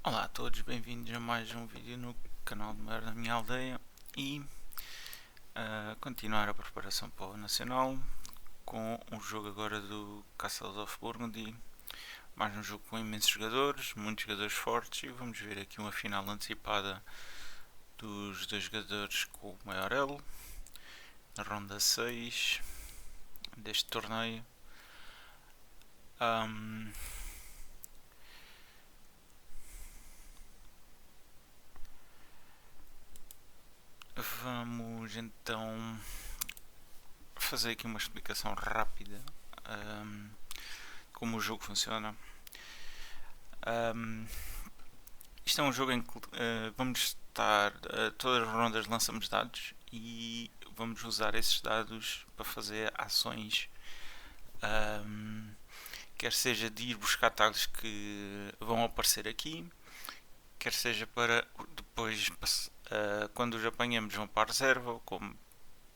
Olá a todos, bem-vindos a mais um vídeo no canal de Maior da Minha Aldeia e a continuar a preparação para o Nacional com um jogo agora do Castles of Burgundy, mais um jogo com imensos jogadores, muitos jogadores fortes, e vamos ver aqui uma final antecipada dos dois jogadores com o maior elo na ronda 6 deste torneio. Vamos então fazer aqui uma explicação rápida como o jogo funciona. Isto é um jogo em que vamos estar todas as rondas lançamos dados e vamos usar esses dados para fazer ações, quer seja de ir buscar talhos que vão aparecer aqui, quer seja para depois quando os apanhamos vão para a reserva, como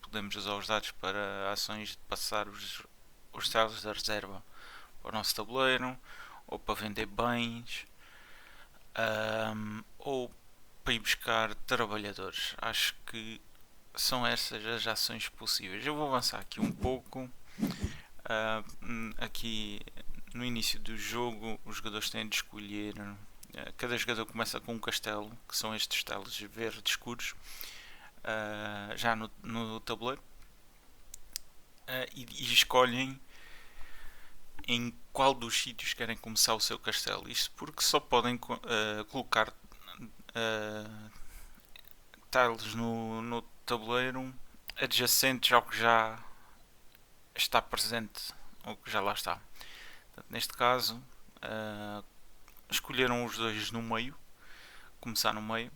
podemos usar os dados para ações de passar os talhos da reserva para o nosso tabuleiro, ou para vender bens, ou para ir buscar trabalhadores. Acho que são essas as ações possíveis. Eu vou avançar aqui um pouco. Aqui no início do jogo os jogadores têm de escolher. Cada jogador começa com um castelo, que são estes telos verdes escuros, já no tabuleiro, e escolhem em qual dos sítios querem começar o seu castelo. Isto porque só podem colocar tiles no tabuleiro adjacentes ao que já está presente, ou que já lá está. Portanto, neste caso, escolheram os dois no meio, começar no meio.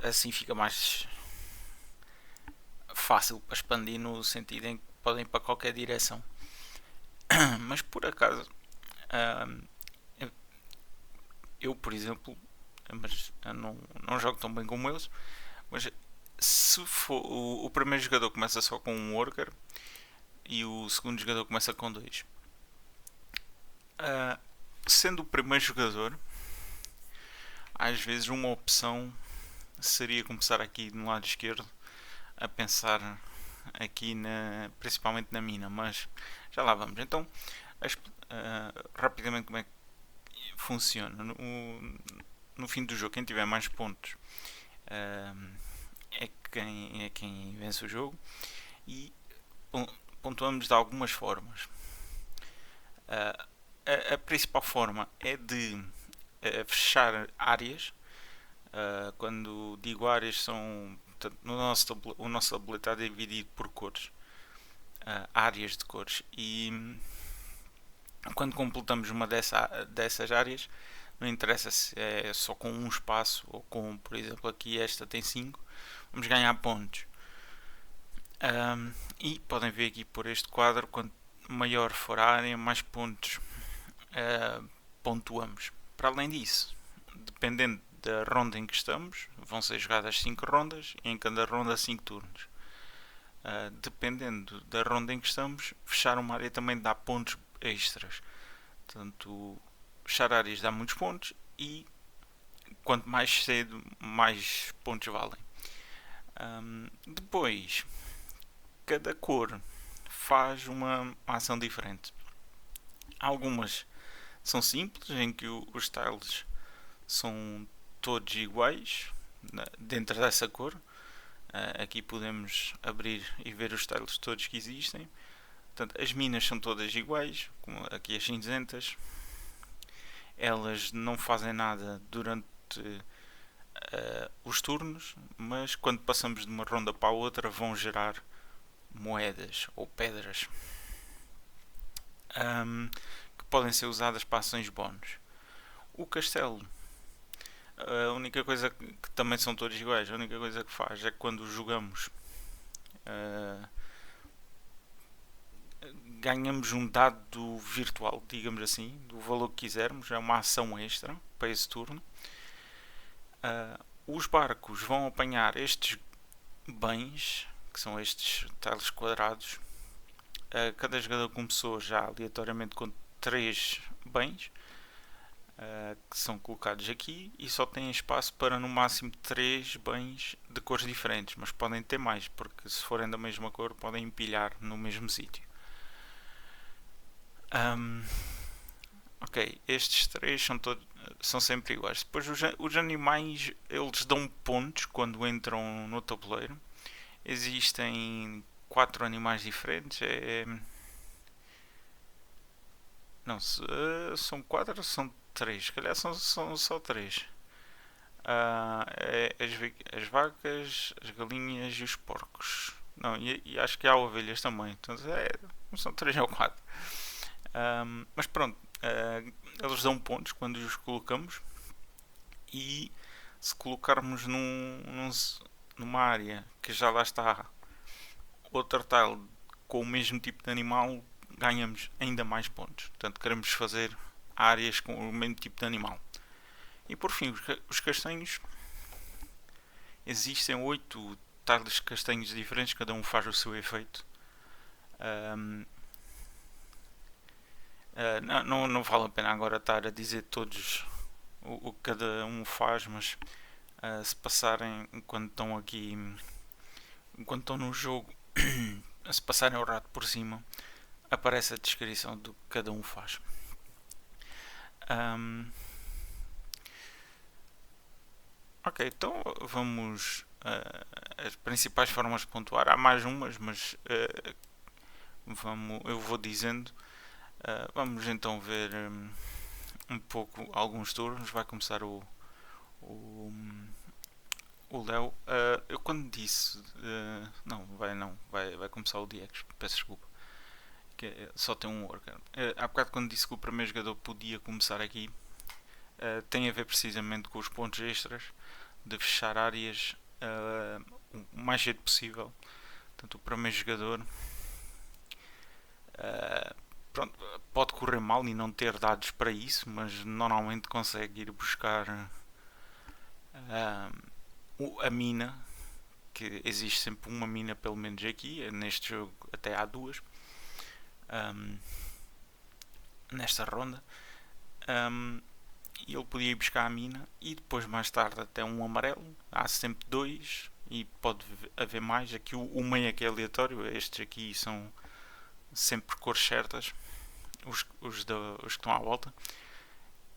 Assim fica mais fácil para expandir, no sentido em que podem ir para qualquer direção. Mas por acaso, eu por exemplo, mas eu não jogo tão bem como eles, mas se for o primeiro jogador começa só com um worker e o segundo jogador começa com dois. Sendo o primeiro jogador, às vezes uma opção seria começar aqui no lado esquerdo a pensar aqui principalmente na mina, mas já lá vamos. Então, rapidamente como é que funciona. No fim do jogo, quem tiver mais pontos é quem vence o jogo, e pontuamos de algumas formas. A principal forma é de fechar áreas. Quando digo áreas, são, portanto, o nosso tabuleiro está dividido por cores, áreas de cores, e quando completamos uma dessas áreas, não interessa se é só com um espaço ou com, por exemplo, aqui esta tem 5, vamos ganhar pontos. E podem ver aqui por este quadro, quanto maior for a área, mais pontos pontuamos. Para além disso, dependendo da ronda em que estamos, vão ser jogadas 5 rondas e em cada ronda 5 turnos. Dependendo da ronda em que estamos, fechar uma área também dá pontos extras. Portanto, fechar áreas dá muitos pontos, e quanto mais cedo, mais pontos valem. Depois, cada cor faz uma ação diferente. Algumas são simples, em que os tiles são todos iguais dentro dessa cor. Aqui podemos abrir e ver os tiles todos que existem. Portanto, as minas são todas iguais, como aqui as cinzentas. Elas não fazem nada durante os turnos, mas quando passamos de uma ronda para a outra vão gerar moedas ou pedras, que podem ser usadas para ações bónus. O castelo, a única coisa que também são todos iguais, a única coisa que faz é que quando jogamos ganhamos um dado virtual, digamos assim, do valor que quisermos, é uma ação extra para esse turno. Os barcos vão apanhar estes bens, que são estes tiles quadrados. Cada jogador começou já aleatoriamente com 3 bens que são colocados aqui e só têm espaço para no máximo 3 bens de cores diferentes, mas podem ter mais, porque se forem da mesma cor podem empilhar no mesmo sítio. Ok, estes 3 são sempre iguais. Depois os animais eles dão pontos quando entram no tabuleiro. Existem 4 animais diferentes. Não, são 4 ou são 3? Se calhar são só 3. As vacas, as galinhas e os porcos. Não, e acho que há ovelhas também. Então são 3 ou 4. Mas pronto, eles dão pontos quando os colocamos. E se colocarmos numa área que já lá está outra tile com o mesmo tipo de animal, ganhamos ainda mais pontos. Portanto, queremos fazer áreas com o mesmo tipo de animal. E por fim, os castanhos. Existem 8 tiles castanhos diferentes, cada um faz o seu efeito. Não vale a pena agora estar a dizer todos o que cada um faz, mas se passarem enquanto estão aqui, enquanto estão no jogo, se passarem o rato por cima, aparece a descrição do que cada um faz. Ok, então vamos. As principais formas de pontuar. Há mais umas, mas eu vou dizendo. Vamos então ver um pouco alguns turnos. Vai começar o Léo. Eu quando disse. Não, vai começar o Diego. Peço desculpa. Que só tem um worker. Há bocado quando disse que o primeiro jogador podia começar aqui. Tem a ver precisamente com os pontos extras de fechar áreas o mais cedo possível. Portanto, o primeiro jogador pronto, pode correr mal e não ter dados para isso, mas normalmente consegue ir buscar a mina, que existe sempre uma mina pelo menos aqui, neste jogo até há duas, nesta ronda. E ele podia ir buscar a mina e depois mais tarde até um amarelo. Há sempre dois e pode haver mais. Aqui o meio é que é aleatório, estes aqui são sempre cores certas, os que estão à volta.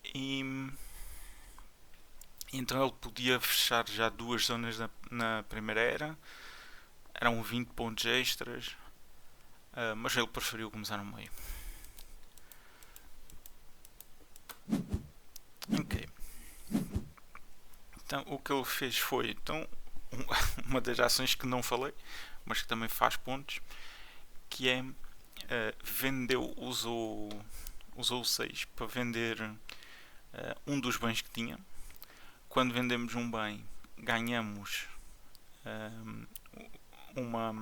E então ele podia fechar já duas zonas na primeira era. Eram 20 pontos extras, mas ele preferiu começar no meio. Ok. Então o que ele fez foi então uma das ações que não falei, mas que também faz pontos, que é usou 6 para vender um dos bens que tinha. Quando vendemos um bem, ganhamos uma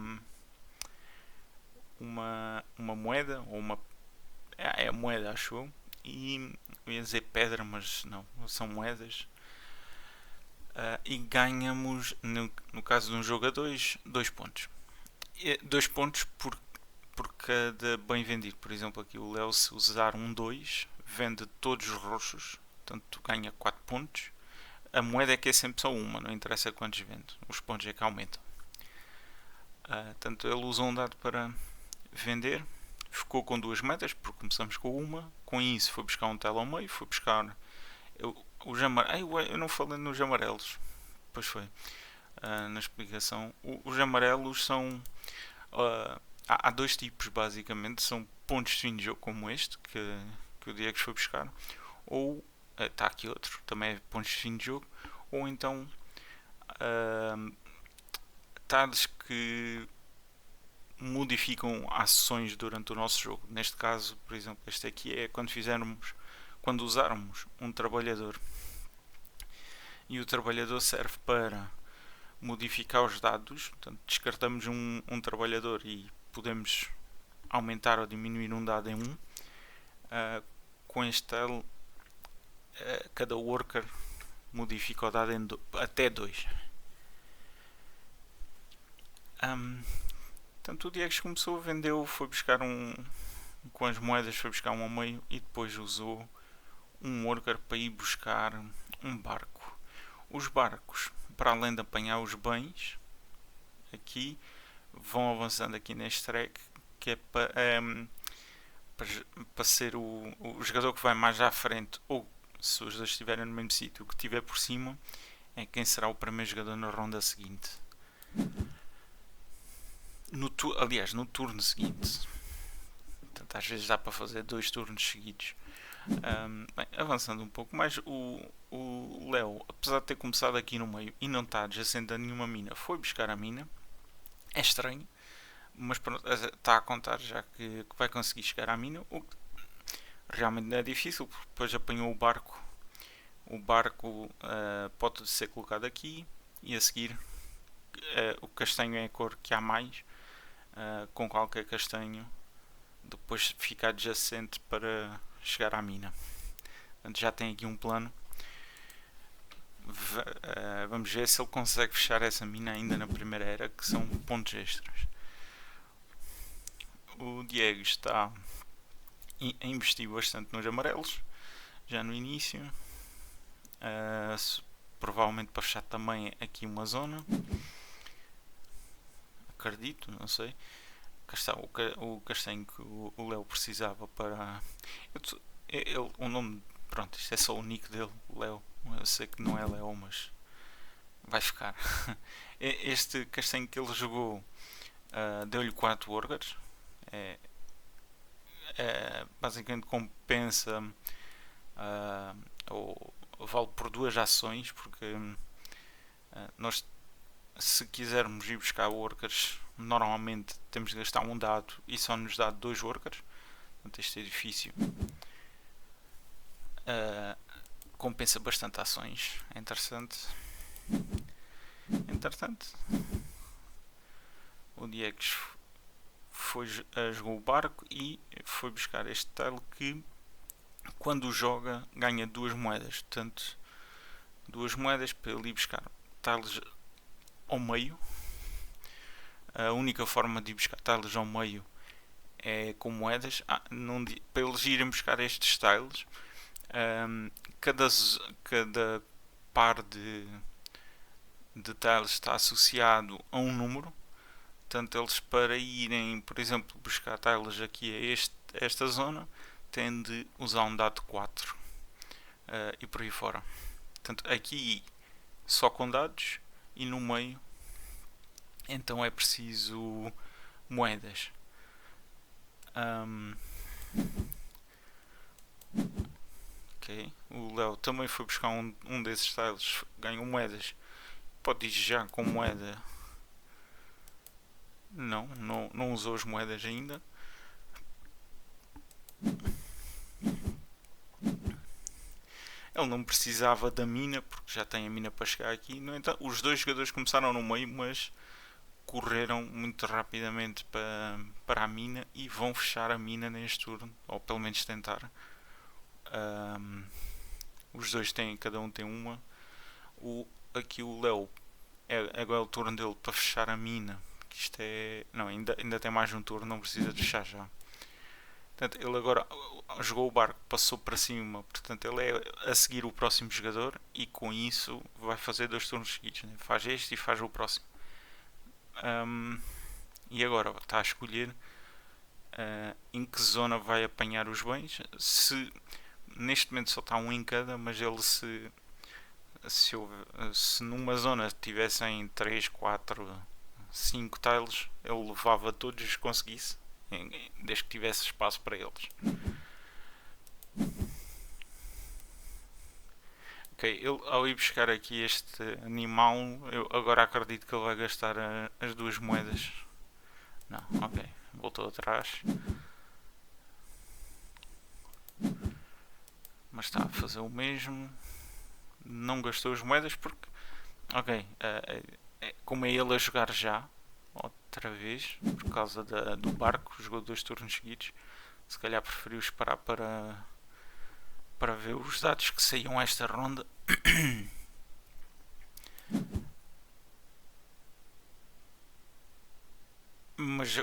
moeda, ou uma. É moeda, acho eu. E eu ia dizer pedra, mas não, são moedas. E ganhamos, no caso de um jogo a 2 pontos. 2 pontos por cada bem vendido. Por exemplo, aqui o Léo, se usar um 2, vende todos os roxos, portanto ganha 4 pontos. A moeda é que é sempre só uma, não interessa quantos vende, os pontos é que aumentam. Portanto, ele usou um dado para vender, ficou com duas moedas, porque começamos com uma. Com isso, foi buscar um telo ao meio, foi buscar os amarelos. Eu não falei nos amarelos, pois foi, na explicação. Os amarelos são. Há dois tipos, basicamente. São pontos de fim de jogo, como este, que o Diego foi buscar. Ou, está aqui outro, também é pontos de fim de jogo. Ou então, tais que modificam ações durante o nosso jogo. Neste caso, por exemplo, este aqui é quando usarmos um trabalhador. E o trabalhador serve para modificar os dados. Portanto, descartamos um trabalhador e podemos aumentar ou diminuir um dado em 1. Com este L, cada worker modifica o dado em até 2. Portanto, o Diego começou, vendeu, foi buscar com as moedas foi buscar um ao meio e depois usou um worker para ir buscar um barco. Os barcos, para além de apanhar os bens, aqui vão avançando aqui neste track, que é para ser o jogador que vai mais à frente, ou se os dois estiverem no mesmo sítio, o que estiver por cima é quem será o primeiro jogador na ronda seguinte. Aliás, no turno seguinte. Portanto, às vezes dá para fazer 2 turnos seguidos. Bem, avançando um pouco mais, o Léo, apesar de ter começado aqui no meio e não estar adjacente a nenhuma mina, foi buscar a mina. É estranho, mas pronto, está a contar já que vai conseguir chegar à mina. O que realmente não é difícil, porque depois apanhou o barco. O barco pode ser colocado aqui e a seguir o castanho é a cor que há mais. Com qualquer castanho depois fica adjacente para chegar à mina. Portanto, já tem aqui um plano. Vamos ver se ele consegue fechar essa mina ainda na primeira era, que são pontos extras. O Diego está a investir bastante nos amarelos, já no início. Provavelmente para fechar também aqui uma zona. Acredito, não sei. Cá está o castanho que o Léo precisava para. O nome. Pronto, isto é só o nick dele, Léo. Eu sei que não é Léo, mas vai ficar. Este castanho que ele jogou deu-lhe 4 workers. Basicamente compensa ou vale por 2 ações, porque nós, se quisermos ir buscar workers, normalmente temos de gastar um dado e só nos dá 2 workers. Portanto, este edifício compensa bastante ações. É interessante. Entretanto, o Diego jogou o barco e foi buscar este tile que, quando joga, ganha 2 moedas. Portanto, 2 moedas para ele ir buscar tiles ao meio. A única forma de ir buscar tiles ao meio é com moedas. Para eles irem buscar estes tiles, cada par de tiles está associado a um número. Portanto, eles, para irem, por exemplo, buscar tiles aqui a esta zona, têm de usar um dado 4 e por aí fora. Portanto, aqui só com dados e no meio então é preciso moedas. Ok, o Léo também foi buscar um desses tiles, ganhou moedas. Pode ir já com moeda. Não usou as moedas ainda. Ele não precisava da mina, porque já tem a mina para chegar aqui. No entanto, os 2 jogadores começaram no meio, mas correram muito rapidamente para a mina e vão fechar a mina neste turno, ou pelo menos tentar. Os dois têm, cada um tem uma. Aqui o Léo agora é o turno dele para fechar a mina. Isto é. Não, ainda tem mais um turno, não precisa de fechar já. Portanto, ele agora jogou o barco, passou para cima. Portanto, ele é a seguir o próximo jogador e com isso vai fazer 2 turnos seguidos. Né? Faz este e faz o próximo. E agora está a escolher em que zona vai apanhar os bens. Neste momento só está um em cada, mas ele se numa zona tivessem 3, 4, 5 tiles, ele levava todos os que conseguisse, desde que tivesse espaço para eles. Ok, ele, ao ir buscar aqui este animal, eu agora acredito que ele vai gastar as 2 moedas. Não, ok, voltou atrás. Mas está a fazer o mesmo. Não gastou as moedas porque. Ok, como é ele a jogar já, outra vez, por causa do barco, jogou 2 turnos seguidos. Se calhar preferiu esperar para ver os dados que saíam esta ronda. Mas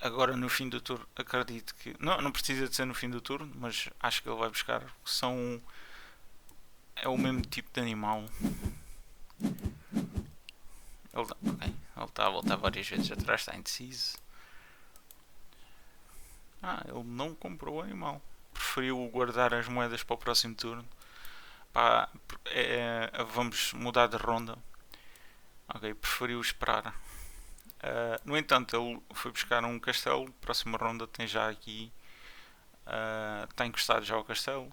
agora no fim do turno, acredito que. Não, não precisa de ser no fim do turno, mas acho que ele vai buscar. São. É o mesmo tipo de animal. Ele está a voltar várias vezes atrás, está indeciso. Ele não comprou o animal. Preferiu guardar as moedas para o próximo turno. Pá, vamos mudar de ronda. Ok, preferiu esperar. No entanto, ele foi buscar um castelo. Próxima ronda tem já aqui. Está encostado já ao castelo.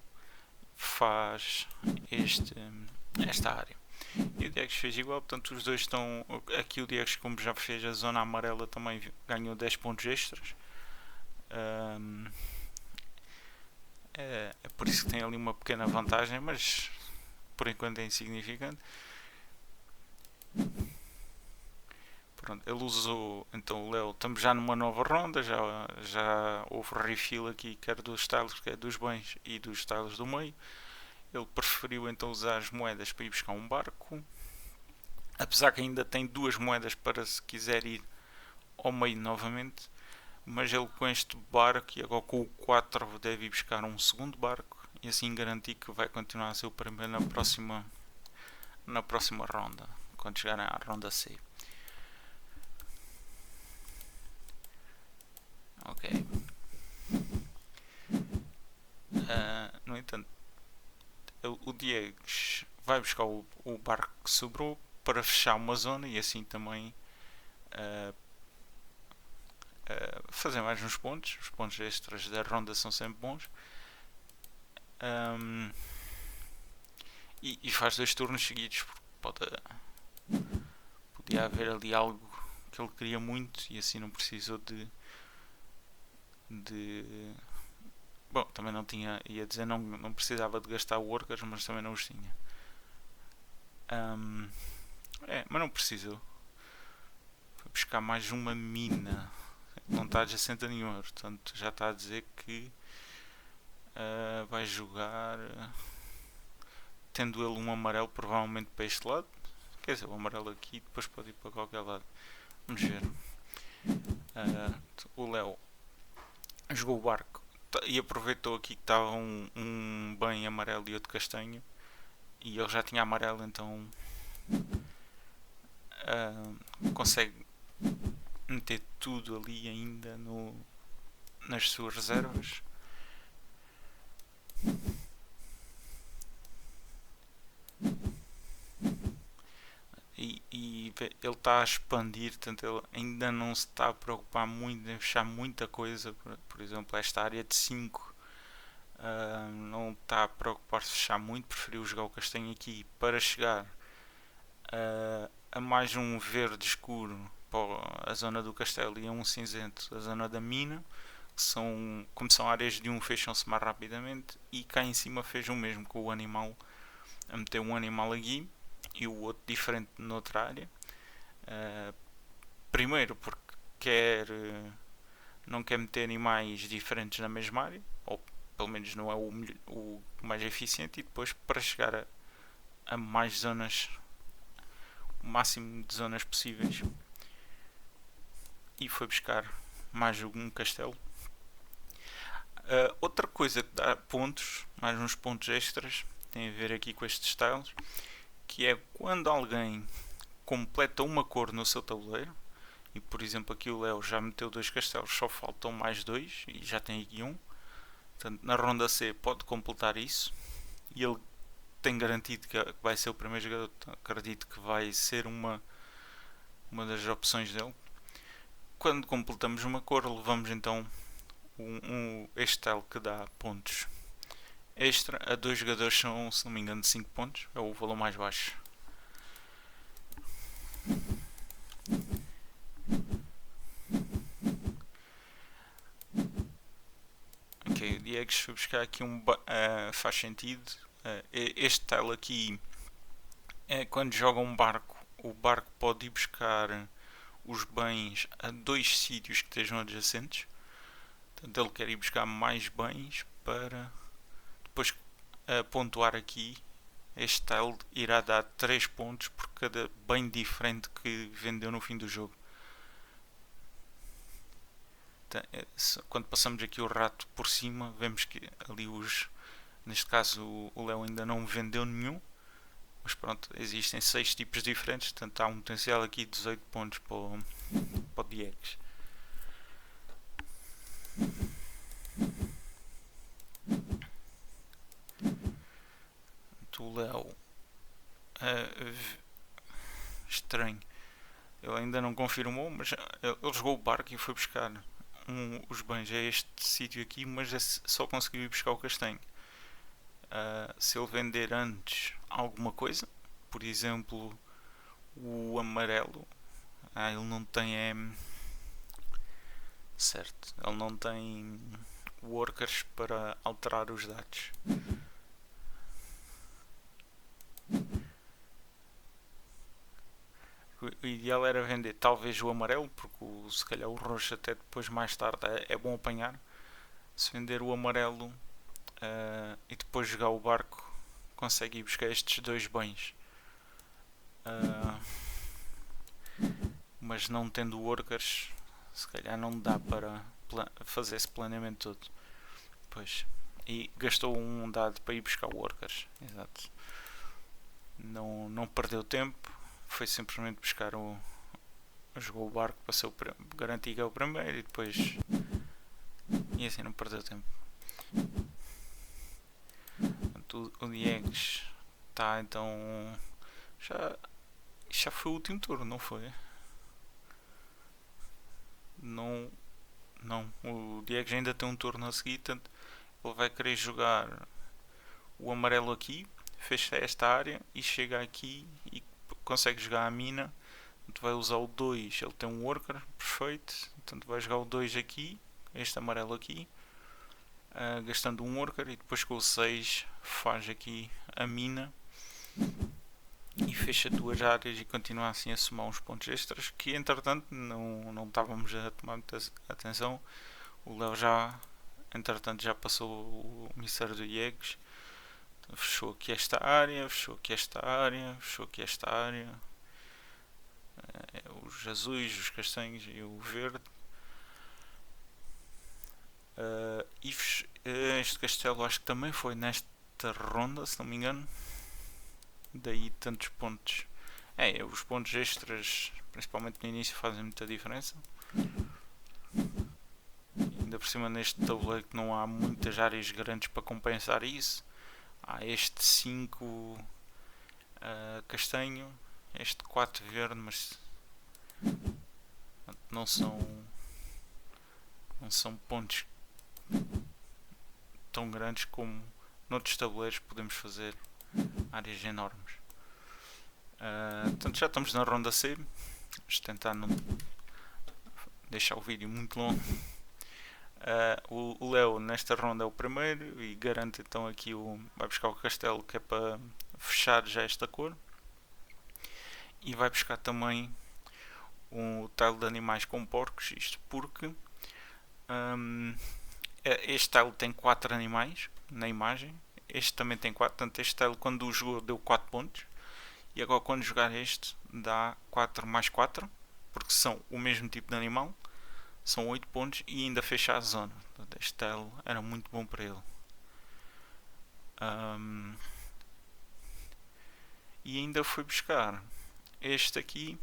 Faz esta área. E o Diegues fez igual, portanto os dois estão. Aqui o Diegues, como já fez a zona amarela, também ganhou 10 pontos extras. É por isso que tem ali uma pequena vantagem, mas por enquanto é insignificante. Pronto, ele usou, então o Léo, estamos já numa nova ronda, já houve refill aqui, quer dos styles, quer dos bens e dos styles do meio. Ele preferiu então usar as moedas para ir buscar um barco, apesar que ainda tem duas moedas para se quiser ir ao meio novamente, mas ele com este barco e agora com o 4 deve ir buscar um segundo barco e assim garantir que vai continuar a ser o primeiro na próxima ronda, quando chegarem à ronda C. Ok. No entanto, o Diegues vai buscar o barco que sobrou para fechar uma zona e assim também fazer mais uns pontos. Os pontos extras da ronda são sempre bons. E faz dois turnos seguidos, porque podia haver ali algo que ele queria muito e assim não precisou de bom, também não tinha, ia dizer, não precisava de gastar workers, mas também não os tinha. Mas não precisou. Foi buscar mais uma mina. Não está adjacente a nenhuma, portanto já está a dizer que vai jogar tendo ele um amarelo provavelmente para este lado. Quer dizer, o amarelo aqui depois pode ir para qualquer lado. Vamos ver. O Léo jogou o barco e aproveitou aqui que estava um bem amarelo e outro castanho. E ele já tinha amarelo, então consegue meter tudo ali ainda nas suas reservas. E ele está a expandir, portanto ele ainda não se está a preocupar muito em fechar muita coisa. Por exemplo, esta área de 5 não está a preocupar-se em fechar muito, preferiu jogar o castanho aqui para chegar a mais um verde escuro para a zona do castelo e a um cinzento a zona da mina. Como são áreas de um, fecham-se mais rapidamente, e cá em cima fez o mesmo com o animal, a meter um animal aqui e o outro diferente noutra área. Primeiro porque não quer meter animais diferentes na mesma área, ou pelo menos não é o mais eficiente, e depois para chegar a mais zonas, o máximo de zonas possíveis, e foi buscar mais um castelo. Outra coisa que dá pontos, mais uns pontos extras, tem a ver aqui com estes styles, que é quando alguém completa uma cor no seu tabuleiro, e por exemplo aqui o Léo já meteu 2 castelos, só faltam mais 2 e já tem aqui um. Portanto, na ronda C pode completar isso e ele tem garantido que vai ser o primeiro jogador. Acredito que vai ser uma das opções dele. Quando completamos uma cor, levamos então este tile que dá pontos extra a 2 jogadores. São, se não me engano, 5 pontos, é o valor mais baixo. Ok, o Diego foi buscar aqui faz sentido. Este tile aqui é quando joga um barco, o barco pode ir buscar os bens a 2 sítios que estejam adjacentes. Portanto, ele quer ir buscar mais bens para depois pontuar aqui. Este tile irá dar 3 pontos por cada bem diferente que vendeu no fim do jogo. Quando passamos aqui o rato por cima, vemos que ali neste caso o Léo ainda não vendeu nenhum, mas pronto, existem 6 tipos diferentes, portanto há um potencial aqui de 18 pontos para o Diegues. O Léo, estranho, ele ainda não confirmou, mas ele jogou o barco e foi buscar os bens a este sítio aqui, mas só conseguiu ir buscar o castanho. Se ele vender antes alguma coisa, por exemplo o amarelo, ele não tem certo, ele não tem workers para alterar os dados. O ideal era vender talvez o amarelo, porque se calhar o roxo até depois mais tarde é bom apanhar. Se vender o amarelo e depois jogar o barco, consegue ir buscar estes dois bens. Mas não tendo workers, se calhar não dá para fazer esse planeamento todo. Pois. E gastou um dado para ir buscar workers. Exato. Não perdeu tempo. Foi simplesmente buscar jogou o barco para ser garantir que é o primeiro e depois. E assim não perdeu tempo. O Diegues está então. Já foi o último turno, não foi? Não. O Diegues ainda tem um turno a seguir, portanto ele vai querer jogar o amarelo aqui, fecha esta área e chega aqui e consegue jogar a mina. Portanto, vai usar o 2, ele tem um worker, perfeito. Portanto, vai jogar o 2 aqui, este amarelo aqui, gastando um worker. E depois com o 6 faz aqui a mina e fecha duas áreas e continua assim a somar uns pontos extras que entretanto não estávamos a tomar muita atenção. O Léo entretanto já passou o mistério do Diegues. Fechou aqui esta área, fechou aqui esta área, fechou aqui esta área. Os azuis, os castanhos e o verde. Este castelo acho que também foi nesta ronda, se não me engano. Daí tantos pontos. Os pontos extras, principalmente no início, fazem muita diferença. Ainda por cima neste tabuleiro que não há muitas áreas grandes para compensar isso. Há este 5 castanho, este 4 verde, mas não são pontos tão grandes como noutros tabuleiros podemos fazer áreas enormes. Portanto já estamos na ronda C. Vamos tentar não deixar o vídeo muito longo. O Léo nesta ronda é o primeiro e garante então aqui vai buscar o castelo, que é para fechar já esta cor, e vai buscar também o tile de animais com porcos, isto porque este tile tem 4 animais na imagem, este também tem 4, portanto este tile quando o jogou deu 4 pontos, e agora quando jogar este dá 4 mais 4, porque são o mesmo tipo de animal, são 8 pontos e ainda fecha a zona. Este tile era muito bom para ele. E ainda foi buscar este aqui,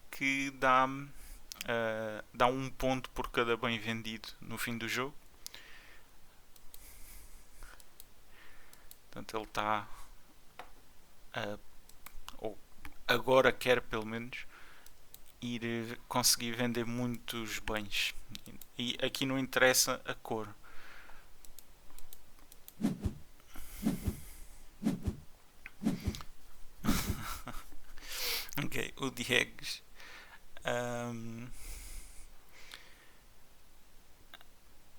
que dá 1 ponto por cada bem vendido no fim do jogo. Portanto ele está ou agora quer pelo menos ir conseguir vender muitos bens, e aqui não interessa a cor. Ok, o Diegues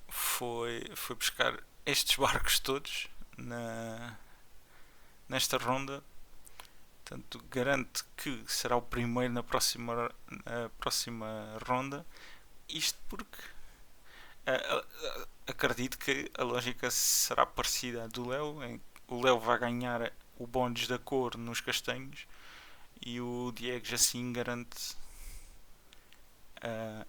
foi buscar estes barcos todos nesta ronda. Portanto, garante que será o primeiro na próxima ronda. Isto porque acredito que a lógica será parecida à do Léo. O Léo vai ganhar o bónus da cor nos castanhos e o Diegues assim garante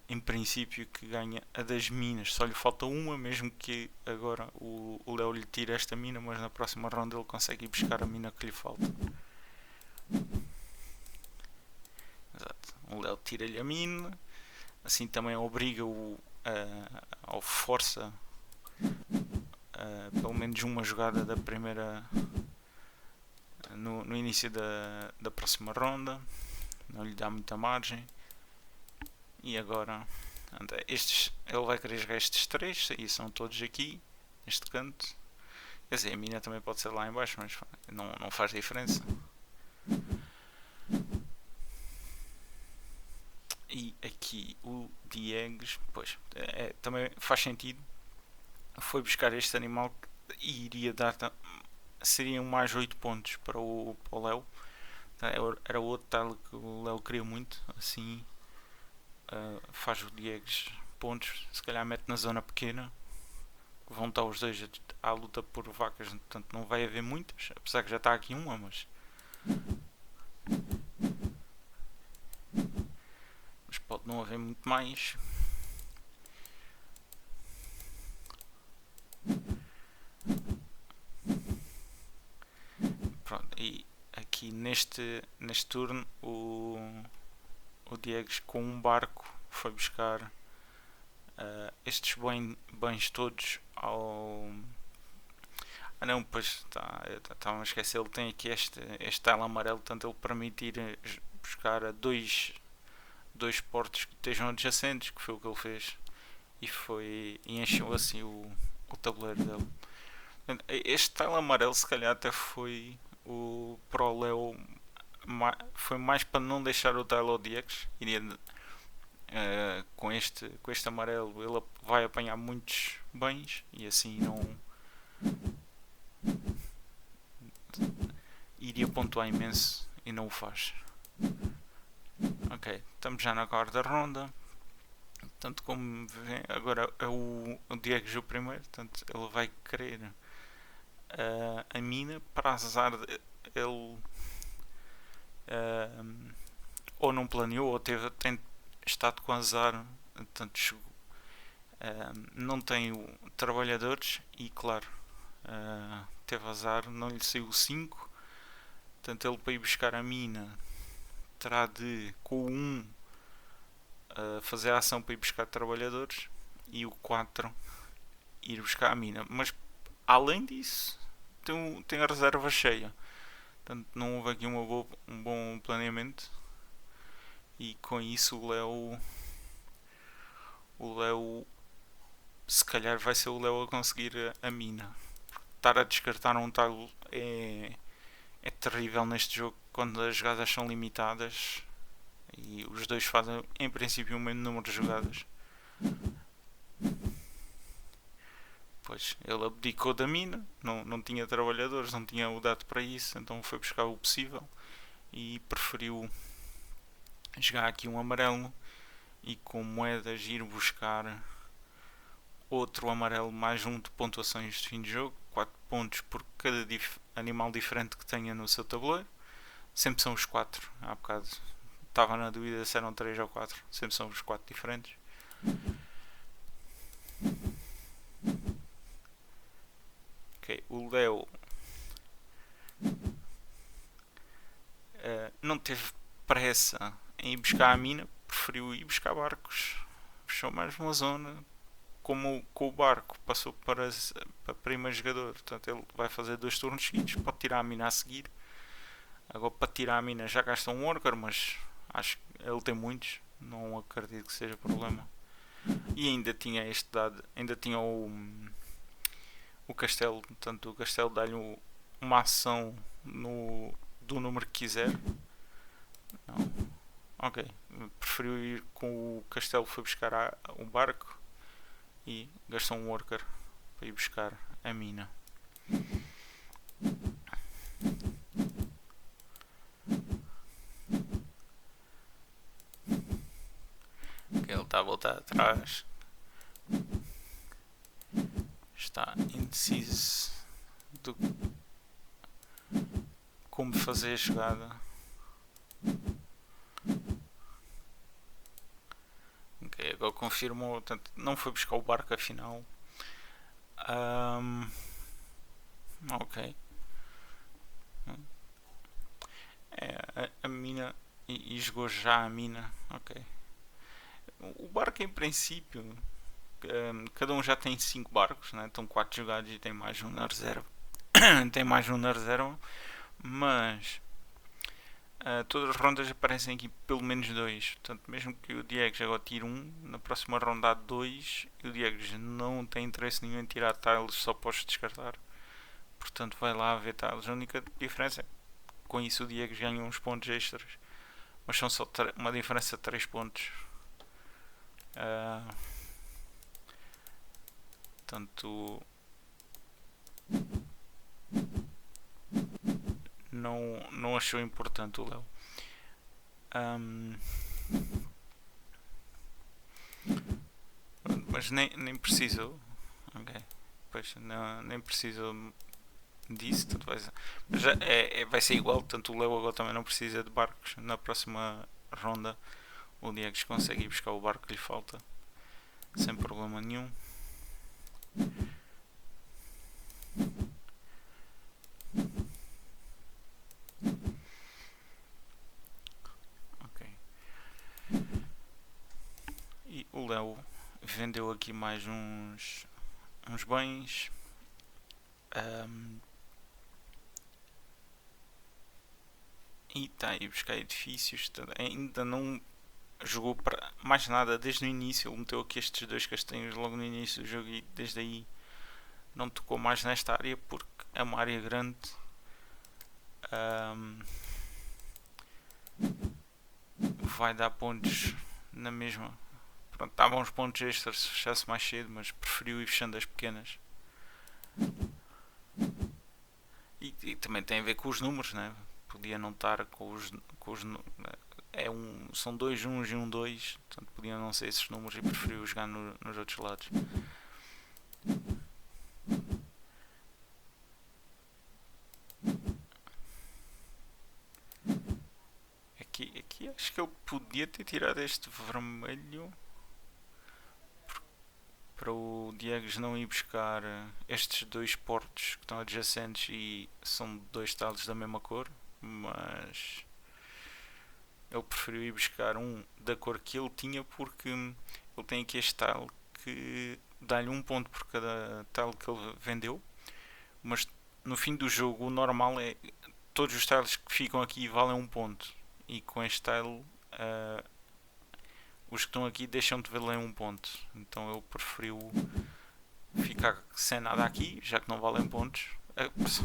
em princípio que ganha a das minas. Só lhe falta uma, mesmo que agora o Léo lhe tire esta mina, mas na próxima ronda ele consegue ir buscar a mina que lhe falta. Exato. O Léo tira-lhe a mina, assim também obriga ao força pelo menos uma jogada da primeira no início da próxima ronda, não lhe dá muita margem. E agora ele vai querer jogar estes três e são todos aqui neste canto. Quer dizer, a mina também pode ser lá em baixo, mas não faz diferença. E aqui o Diegues, pois, também faz sentido. Foi buscar este animal e iria dar. Seriam mais 8 pontos para o Léo. Era o outro tal que o Léo queria muito. Assim faz o Diegues pontos. Se calhar mete na zona pequena. Vão estar os dois à luta por vacas. Portanto, não vai haver muitas. Apesar que já está aqui uma, mas pode não haver muito mais. Pronto, e aqui neste turno o Diegues com um barco foi buscar estes bens todos ao. Ah não, pois estava a esquecer, ele tem aqui este tile amarelo, portanto ele permite ir buscar a dois portos que estejam adjacentes, que foi o que ele fez, e encheu assim o tabuleiro dele. Este tile amarelo se calhar até foi o Pro Leo, foi mais para não deixar o tile ao Diegues. Iria com este amarelo ele vai apanhar muitos bens e assim não iria pontuar imenso e não o faz. Ok, estamos já na quarta ronda. Tanto como vê, agora é o Diegues o primeiro, portanto ele vai querer a mina. Para azar ele ou não planeou ou tem estado com azar, portanto não tem trabalhadores e claro teve azar, não lhe saiu o 5, portanto ele para ir buscar a mina terá de com o 1 fazer a ação para ir buscar trabalhadores e o 4 ir buscar a mina, mas além disso tem a reserva cheia, portanto não houve aqui um bom planeamento e com isso o Léo se calhar vai ser o Léo a conseguir a mina. Estar a descartar um tile é terrível neste jogo quando as jogadas são limitadas e os dois fazem em princípio o mesmo número de jogadas. Pois ele abdicou da mina, não tinha trabalhadores, não tinha o dado para isso, então foi buscar o possível e preferiu jogar aqui um amarelo e com moedas ir buscar outro amarelo mais um de pontuações de fim de jogo, 4 pontos por cada animal diferente que tenha no seu tabuleiro. Sempre são os 4, há bocado estava na dúvida se eram 3 ou 4, sempre são os 4 diferentes. Ok, o Léo não teve pressa em ir buscar a mina, preferiu ir buscar barcos, fechou mais uma zona. Como com o barco passou para primeiro jogador, portanto ele vai fazer 2 turnos seguidos, pode tirar a mina a seguir. Agora para tirar a mina já gasta um worker, mas acho que ele tem muitos, não acredito que seja problema. E ainda tinha este dado, ainda tinha o castelo, portanto o castelo dá-lhe uma ação do número que quiser. Não. Ok, preferiu ir com o castelo, foi buscar um barco e gastou um worker para ir buscar a mina. Ok, ele está a voltar atrás. Está indeciso de como fazer a jogada. Ok, agora confirmou, portanto, não foi buscar o barco afinal. Ahm, ok. É, a mina. E jogou já a mina. Ok. O barco em princípio. Cada um já tem 5 barcos, né? Estão 4 jogados e tem mais um na reserva. Tem mais um na reserva. Mas todas as rondas aparecem aqui pelo menos 2. Portanto, mesmo que o Diegues agora tire um, na próxima ronda há 2. E o Diegues não tem interesse nenhum em tirar tiles, só podes descartar. Portanto, vai lá ver tiles. A única diferença é que com isso o Diegues ganha uns pontos extras. Mas são só uma diferença de 3 pontos. Uh, portanto, não achou importante o Léo. Um, mas nem precisou. Ok. Pois, não, nem precisou disso. Mas vai ser igual. Tanto o Léo agora também não precisa de barcos. Na próxima ronda, o Diegues consegue ir buscar o barco que lhe falta sem problema nenhum. Ok. E o Léo vendeu aqui mais uns bens. Um, e está aí buscar edifícios. Ainda não jogou para mais nada desde o início. Ele meteu aqui estes 2 castanhos logo no início do jogo e desde aí não tocou mais nesta área porque é uma área grande. Um, vai dar pontos na mesma. Pronto, dava uns pontos extras se fechasse mais cedo, mas preferiu ir fechando as pequenas. E também tem a ver com os números, né? Podia não estar com os são 2 1 e 1 2, portanto podiam não ser esses números e preferiu jogar nos outros lados. Aqui acho que ele podia ter tirado este vermelho para o Diegues não ir buscar estes 2 portos que estão adjacentes e são 2 talos da mesma cor, mas ele preferiu ir buscar um da cor que ele tinha porque ele tem aqui este tile que dá-lhe 1 ponto por cada tile que ele vendeu, mas no fim do jogo o normal é todos os tiles que ficam aqui valem 1 ponto e com este tile os que estão aqui deixam de valer 1 ponto, então ele preferiu ficar sem nada aqui, já que não valem pontos.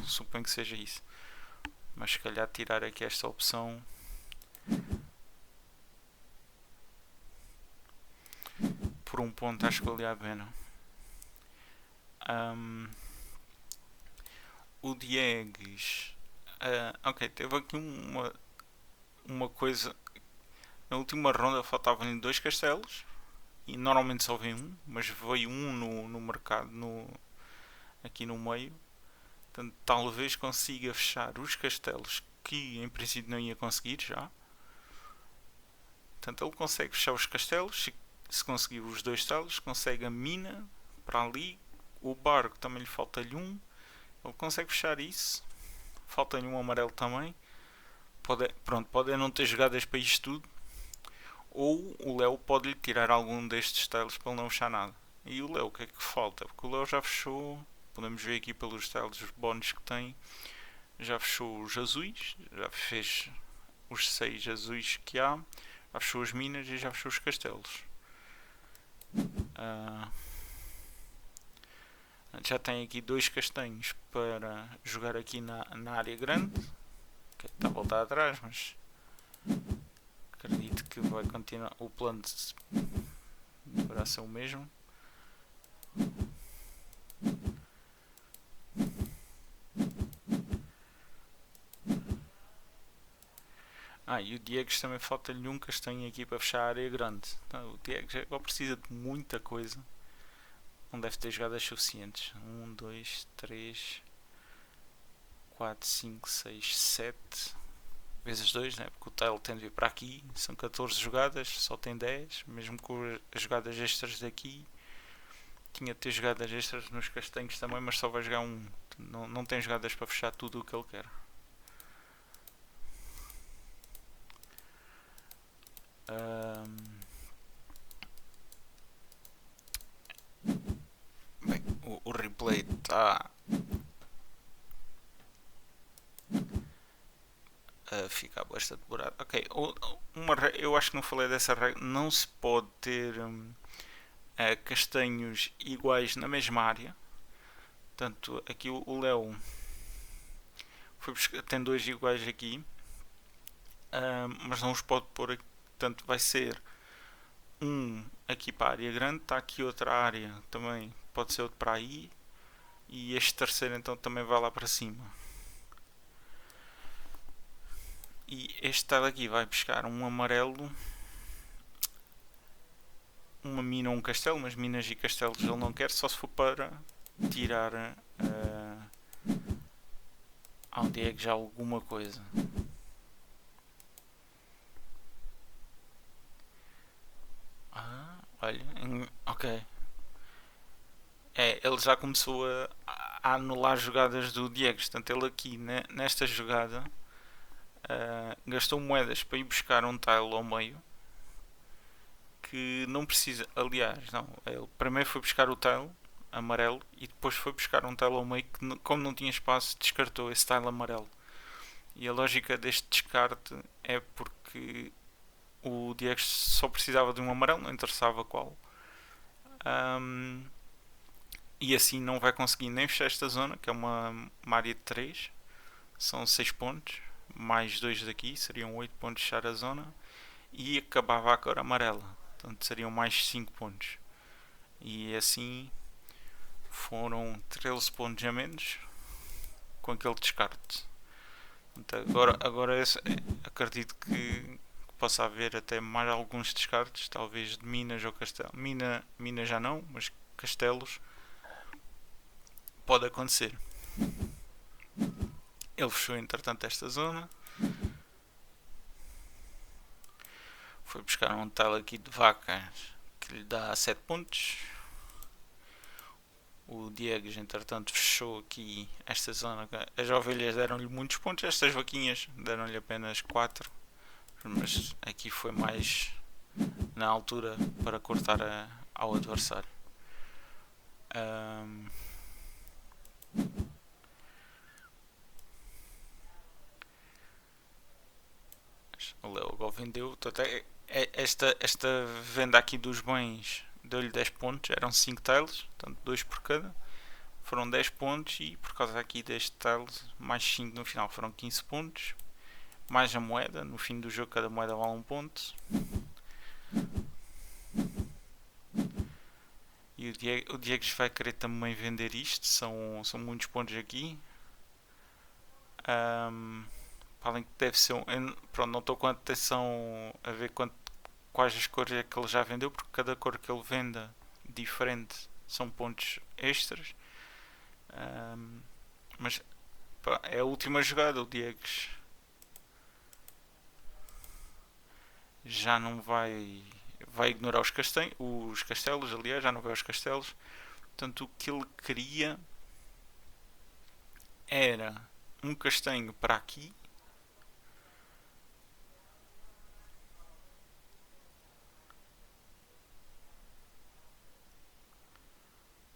Suponho que seja isso, mas se calhar tirar aqui esta opção por 1 ponto acho que valia a pena. O Diegues ok, teve aqui uma coisa. Na última ronda faltavam-lhe 2 castelos e normalmente só vem um, mas veio um no mercado aqui no meio. Portanto, talvez consiga fechar os castelos que em princípio não ia conseguir já. Portanto, ele consegue fechar os castelos. Se conseguir os 2 talos, consegue a mina para ali. O barco também lhe falta-lhe um. Ele consegue fechar isso. Falta-lhe um amarelo também. Pode não ter jogadas para isto tudo. Ou o Léo pode lhe tirar algum destes tiles para ele não fechar nada. E o Léo, o que é que falta? Porque o Léo já fechou. Podemos ver aqui pelos tiles os bónus que tem. Já fechou os azuis. Já fez os 6 azuis que há. Já fechou as minas e já fechou os castelos. Já tem aqui 2 castanhos para jogar aqui na área grande. Okay, está a voltar atrás, mas acredito que vai continuar. O plano deverá ser o mesmo. E o Diegues também falta-lhe um castanho aqui para fechar a área grande. Então, o Diegues agora precisa de muita coisa. Não deve ter jogadas suficientes. 1, 2, 3, 4, 5, 6, 7. vezes 2, né? Porque o tile tem de vir para aqui, são 14 jogadas, só tem 10, mesmo com as jogadas extras daqui. Tinha de ter jogadas extras nos castanhos também, mas só vai jogar um. Não tem jogadas para fechar tudo o que ele quer. Bem, o replay está a ficar bastante demorado. Ok, eu acho que não falei dessa regra. Não se pode ter castanhos iguais na mesma área. Portanto, aqui o Léo tem dois iguais aqui, mas não os pode pôr aqui. Portanto, vai ser um aqui para a área grande, está aqui outra área também, pode ser outro para aí, e este terceiro então também vai lá para cima. E este tal aqui vai buscar um amarelo, uma mina ou um castelo, mas minas e castelos ele não quer, só se for para tirar ao Diego já alguma coisa. Olha, ok. Ele já começou a anular jogadas do Diego. Portanto, ele aqui nesta jogada gastou moedas para ir buscar um tile ao meio que não precisa. Aliás, não. Ele primeiro foi buscar o tile amarelo e depois foi buscar um tile ao meio que, como não tinha espaço, descartou esse tile amarelo. E a lógica deste descarte é porque o Diego só precisava de um amarelo, não interessava qual. E assim não vai conseguir nem fechar esta zona, que é uma área de 3. São 6 pontos, mais 2 daqui, seriam 8 pontos de fechar a zona. E acabava a cor amarela, portanto seriam mais 5 pontos. E assim foram 13 pontos a menos com aquele descarte. Então, agora acredito que possa haver até mais alguns descartes, talvez de minas ou castelo. Mina já não, mas castelos pode acontecer. Ele fechou entretanto esta zona. Foi buscar um tile aqui de vacas que lhe dá 7 pontos. O Diego, entretanto, fechou aqui esta zona. As ovelhas deram-lhe muitos pontos, estas vaquinhas deram-lhe apenas 4. Mas aqui foi mais na altura para cortar ao adversário. O Leo agora vendeu. Esta venda aqui dos bens deu-lhe 10 pontos. Eram 5 tiles, portanto 2 por cada. Foram 10 pontos e por causa aqui deste tile, mais 5 no final, foram 15 pontos. Mais a moeda, no fim do jogo cada moeda vale 1 ponto. E o Diego vai querer também vender isto, são muitos pontos aqui. Além que deve ser pronto, não estou com atenção a ver quais as cores é que ele já vendeu, porque cada cor que ele venda diferente são pontos extras. Mas pá, é a última jogada, o Diego já não vai ignorar os castelos, aliás, já não vai aos castelos. Portanto, o que ele queria era um castanho para aqui.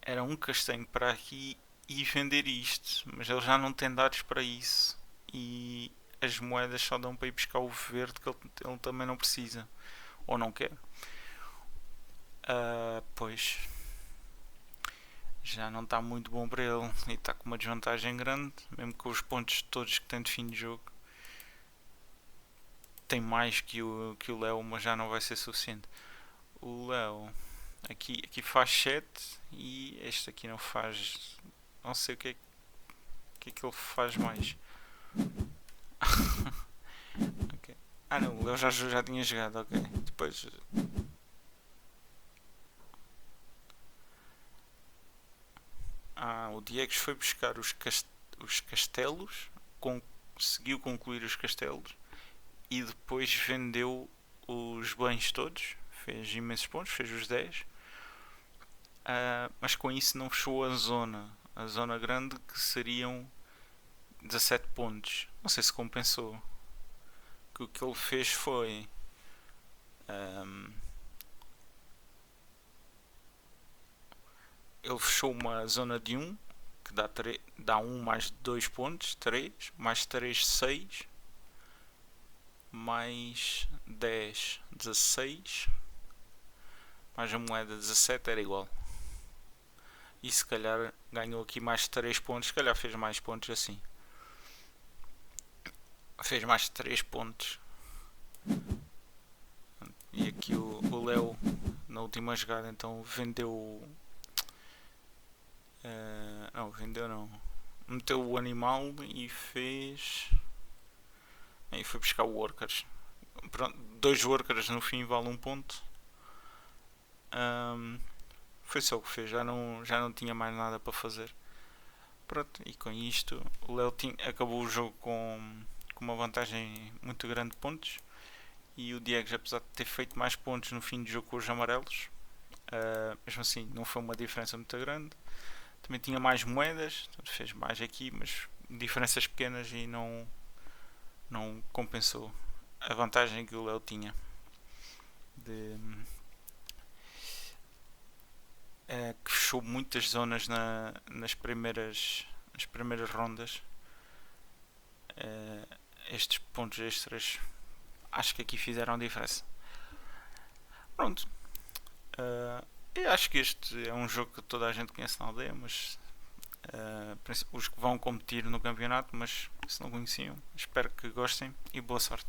Era um castanho para aqui e vender isto. Mas ele já não tem dados para isso. E as moedas só dão para ir buscar o verde que ele também não precisa. Ou não quer. Pois. Já não está muito bom para ele. E está com uma desvantagem grande. Mesmo com os pontos todos que tem de fim de jogo. Tem mais que o Léo, mas já não vai ser suficiente. O Léo aqui faz 7 e este aqui não faz. Não sei o que é que ele faz mais. Okay. Não, o Léo já tinha jogado, ok. Depois. O Diego foi buscar os castelos, conseguiu concluir os castelos e depois vendeu os bens todos, fez imensos pontos, fez os 10, mas com isso não fechou a zona grande que seriam 17 pontos. Não sei se compensou. Que o que ele fez foi ele fechou uma zona de um que dá 1 mais 2 pontos, 3 mais 3 6 mais 10 16 mais a moeda 17 era igual. E se calhar ganhou aqui mais 3 pontos, se calhar fez mais pontos assim. Fez mais 3 pontos. E aqui o Léo, na última jogada, então vendeu. Não, vendeu não. Meteu o animal e fez. E foi buscar workers. Pronto, 2 workers no fim vale 1 ponto. Foi só o que fez, já não tinha mais nada para fazer. Pronto, e com isto o Léo acabou o jogo com uma vantagem muito grande de pontos. E o Diego, apesar de ter feito mais pontos no fim do jogo com os amarelos, mesmo assim não foi uma diferença muito grande. Também tinha mais moedas, fez mais aqui, mas diferenças pequenas e não compensou a vantagem que o Léo tinha. Que fechou muitas zonas nas primeiras rondas. Estes pontos extras acho que aqui fizeram diferença. Pronto. Eu acho que este é um jogo que toda a gente conhece na aldeia, mas os que vão competir no campeonato, mas se não conheciam, espero que gostem e boa sorte.